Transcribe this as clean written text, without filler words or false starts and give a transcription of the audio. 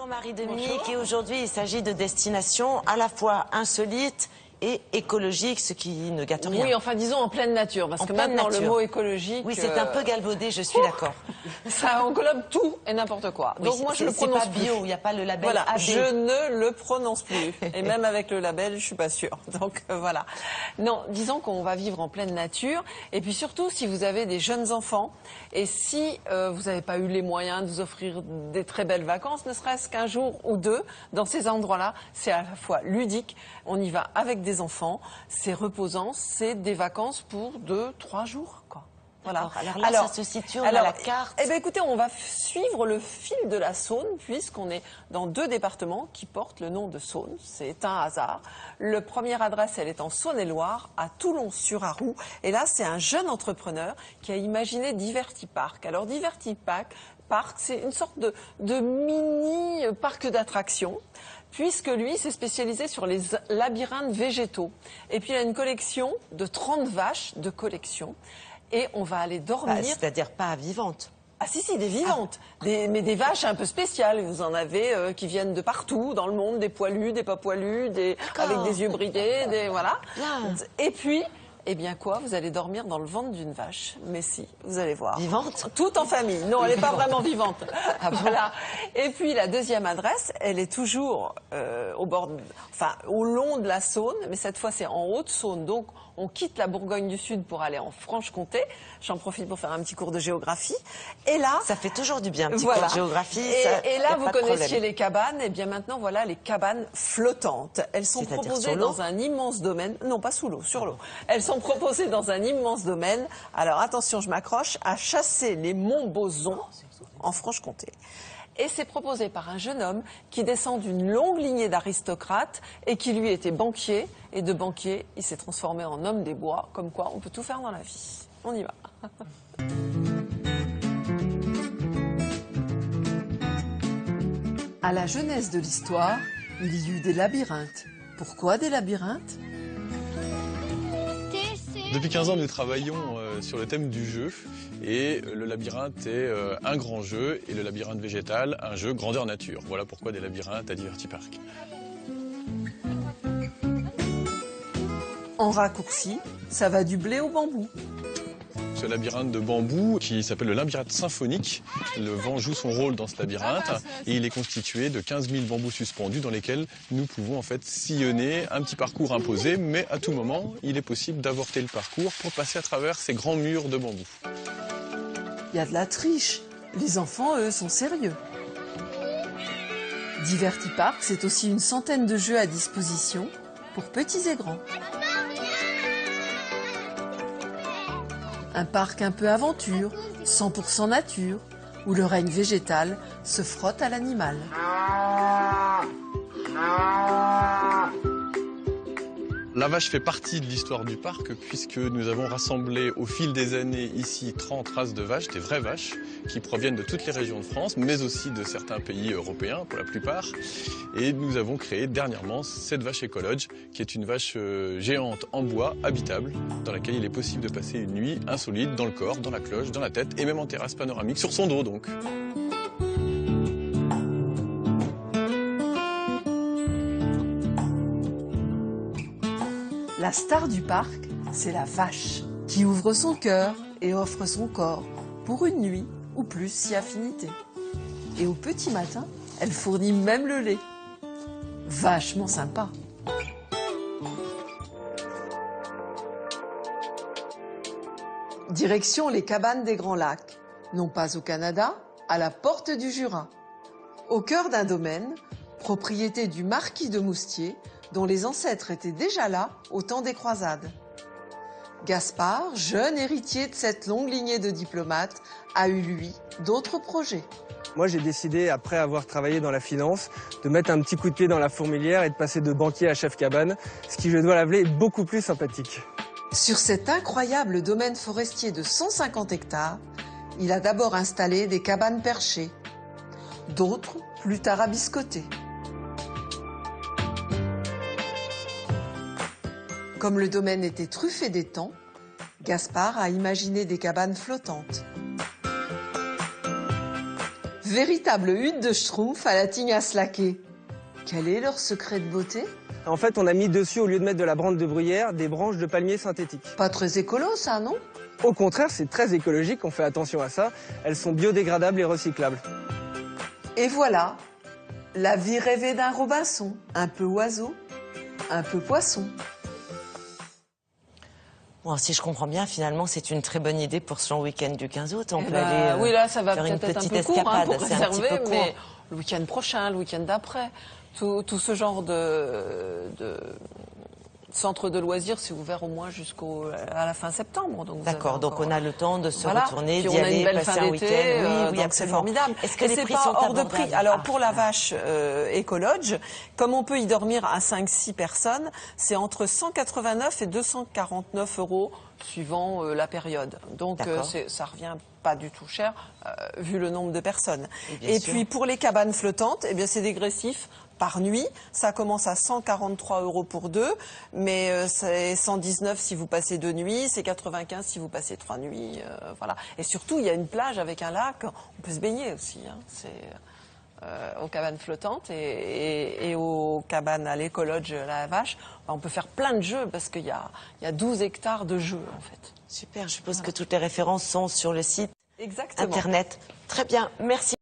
Bonjour Marie-Dominique, et aujourd'hui il s'agit de destinations à la fois insolites et écologiques, ce qui ne gâte rien. Oui, enfin disons en pleine nature, parce que maintenant le mot écologique... Oui, c'est un peu galvaudé, je suis d'accord. Ça englobe tout et n'importe quoi. Oui, donc moi je le prononce plus. C'est pas bio, il n'y a pas le label Voilà, AB. je ne le prononce plus. Et même avec le label, je suis pas sûre. Donc voilà. Non, disons qu'on va vivre en pleine nature. Et puis surtout, si vous avez des jeunes enfants, et si vous n'avez pas eu les moyens de vous offrir des très belles vacances, ne serait-ce qu'un jour ou deux, dans ces endroits-là, c'est à la fois ludique, on y va avec des enfants, c'est reposant, c'est des vacances pour 2-3 jours, quoi. Voilà. Alors, ça se situe, on a la carte. Eh bien, écoutez, on va suivre le fil de la Saône, puisqu'on est dans 2 départements qui portent le nom de Saône. C'est un hasard. Le première adresse, elle est en Saône-et-Loire, à Toulon-sur-Arroux. Et là, c'est un jeune entrepreneur qui a imaginé Divertipark. Alors, Divertipark, c'est une sorte de mini parc d'attractions, puisque lui s'est spécialisé sur les labyrinthes végétaux. Et puis, il a une collection de 30 vaches de collection. Et on va aller dormir. C'est-à-dire pas vivantes. Ah si, des vivantes. Mais des vaches un peu spéciales. Vous en avez qui viennent de partout dans le monde, des poilus, des pas poilus, avec des yeux bridés, voilà. Bien. Et puis, eh bien quoi, vous allez dormir dans le ventre d'une vache. Mais si, vous allez voir. Vivante? Tout en famille. Non, elle n'est pas vraiment vivante. Ah, voilà. Et puis la deuxième adresse, elle est toujours au long de la Saône, mais cette fois c'est en Haute-Saône. Donc on quitte la Bourgogne du Sud pour aller en Franche-Comté. J'en profite pour faire un petit cours de géographie. Et là, ça fait toujours du bien, un petit cours de géographie. Et là, vous connaissiez les cabanes. Et bien maintenant, voilà les cabanes flottantes. Elles sont proposées dans un immense domaine. Non, pas sous l'eau, sur l'eau. Elles sont proposées dans un immense domaine. Alors attention, je m'accroche, à chasser les Montbozons en Franche-Comté. Et c'est proposé par un jeune homme qui descend d'une longue lignée d'aristocrates et qui lui était banquier. Et de banquier, il s'est transformé en homme des bois. Comme quoi, on peut tout faire dans la vie. On y va. À la jeunesse de l'histoire, il y eut des labyrinthes. Pourquoi des labyrinthes ? Depuis 15 ans, nous travaillons sur le thème du jeu. Et le labyrinthe est un grand jeu et le labyrinthe végétal, un jeu grandeur nature. Voilà pourquoi des labyrinthes à Divertipark. En raccourci, ça va du blé au bambou. Ce labyrinthe de bambou qui s'appelle le labyrinthe symphonique. Le vent joue son rôle dans ce labyrinthe et il est constitué de 15 000 bambous suspendus dans lesquels nous pouvons en fait sillonner un petit parcours imposé, mais à tout moment, il est possible d'avorter le parcours pour passer à travers ces grands murs de bambou. Il y a de la triche. Les enfants, eux, sont sérieux. Divertipark, c'est aussi une centaine de jeux à disposition pour petits et grands. Un parc un peu aventure, 100% nature, où le règne végétal se frotte à l'animal. La vache fait partie de l'histoire du parc puisque nous avons rassemblé au fil des années ici 30 races de vaches, des vraies vaches, qui proviennent de toutes les régions de France, mais aussi de certains pays européens pour la plupart. Et nous avons créé dernièrement cette vache écologe, qui est une vache géante en bois, habitable, dans laquelle il est possible de passer une nuit insolite dans le corps, dans la cloche, dans la tête et même en terrasse panoramique, sur son dos donc. La star du parc, c'est la vache, qui ouvre son cœur et offre son corps pour une nuit ou plus si affinité. Et au petit matin, elle fournit même le lait. Vachement sympa. Direction les cabanes des Grands Lacs, non pas au Canada, à la porte du Jura. Au cœur d'un domaine, propriété du marquis de Moustier, dont les ancêtres étaient déjà là au temps des croisades. Gaspard, jeune héritier de cette longue lignée de diplomates, a eu, lui, d'autres projets. Moi, j'ai décidé, après avoir travaillé dans la finance, de mettre un petit coup de pied dans la fourmilière et de passer de banquier à chef cabane, ce qui, je dois l'avouer, est beaucoup plus sympathique. Sur cet incroyable domaine forestier de 150 hectares, il a d'abord installé des cabanes perchées, d'autres plus tard abiscotées. Comme le domaine était truffé d'étangs, Gaspard a imaginé des cabanes flottantes. Véritable hutte de schtroumpf à la tignasse laquée. Quel est leur secret de beauté? En fait, on a mis dessus, au lieu de mettre de la brande de bruyère, des branches de palmier synthétiques. Pas très écolo ça, non? Au contraire, c'est très écologique, on fait attention à ça. Elles sont biodégradables et recyclables. Et voilà, la vie rêvée d'un Robinson. Un peu oiseau, un peu poisson. Bon, si je comprends bien, finalement, c'est une très bonne idée pour ce long week-end du 15 août. On peut Ben, aller oui, là, ça va faire une peut-être être un petite peu court escapade. pour C'est un petit réserver, peu court. mais le week-end prochain, le week-end d'après, tout ce genre de centre de loisirs, c'est ouvert au moins à la fin septembre. D'accord, donc on a le temps de se voilà. retourner, Puis d'y on a aller, une belle passer fin un d'été, week-end. Oui, donc c'est absolument. formidable. Est-ce que Et les c'est prix pas sont hors de abordables? prix. Alors pour la Ah. vache Ecolodge, comme on peut y dormir à 5-6 personnes, c'est entre 189 et 249 € suivant la période. Donc ça revient pas du tout cher vu le nombre de personnes. Et puis pour les cabanes flottantes, eh bien c'est dégressif par nuit. Ça commence à 143 € pour 2, mais c'est 119 si vous passez 2 nuits, c'est 95 si vous passez 3 nuits. Voilà. Et surtout, il y a une plage avec un lac. On peut se baigner aussi. Hein. C'est aux cabanes flottantes et aux cabanes à l'Ecolodge La Vache. On peut faire plein de jeux parce qu'il y a 12 hectares de jeux en fait. Super, je suppose que toutes les références sont sur le site Exactement. internet. Très bien, merci.